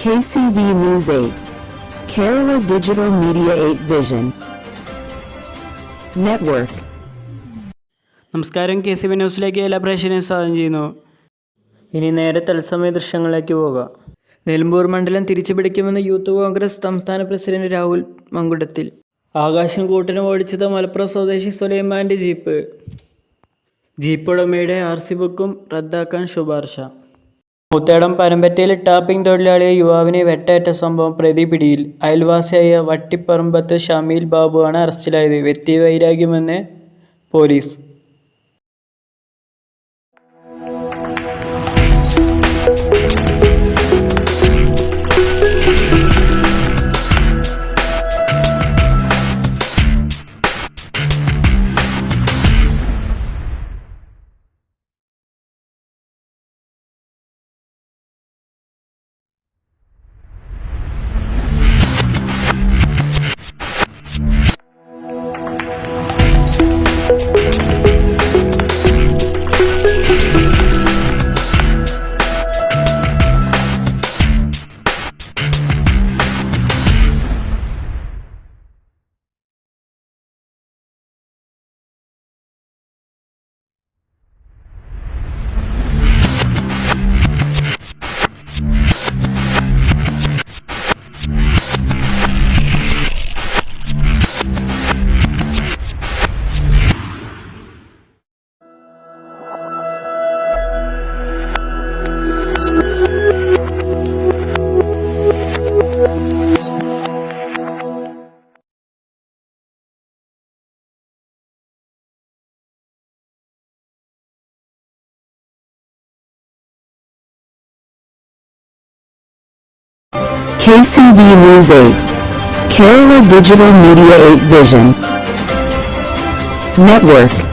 KCV News 8, Kerala Digital Media 8 Vision Network. നമസ്കാരം, KCV ന്യൂസിലേക്ക് എല്ലാ പ്രേക്ഷകരെയും സ്വാഗതം ചെയ്യുന്നു. ഇനി നേരെ തത്സമയ ദൃശ്യങ്ങളിലേക്ക് പോകാം. നിലമ്പൂർ മണ്ഡലം തിരിച്ചുപിടിക്കുമെന്ന് യൂത്ത് കോൺഗ്രസ് സംസ്ഥാന പ്രസിഡന്റ് രാഹുൽ മങ്കുടത്തിൽ. ആകാശം കൂട്ടിന് ഓടിച്ചത് മലപ്പുറം സ്വദേശി സുലൈമാൻ്റെ ജീപ്പ് ഉടമയുടെ RC ബുക്കും റദ്ദാക്കാൻ ശുപാർശ. മുത്തേടം പനമ്പറ്റയിൽ ടാപ്പിംഗ് തൊഴിലാളിയെ യുവാവിനെ വെട്ടേറ്റ സംഭവം പ്രതി പിടിയിൽ. അയൽവാസിയായ വട്ടിപ്പറമ്പത്ത് ഷമീൽ ബാബുവാണ് അറസ്റ്റിലായത്. വ്യക്തിവൈരാഗ്യമെന്ന് police. KCV News 8, Kerala Digital Media 8 Vision Network.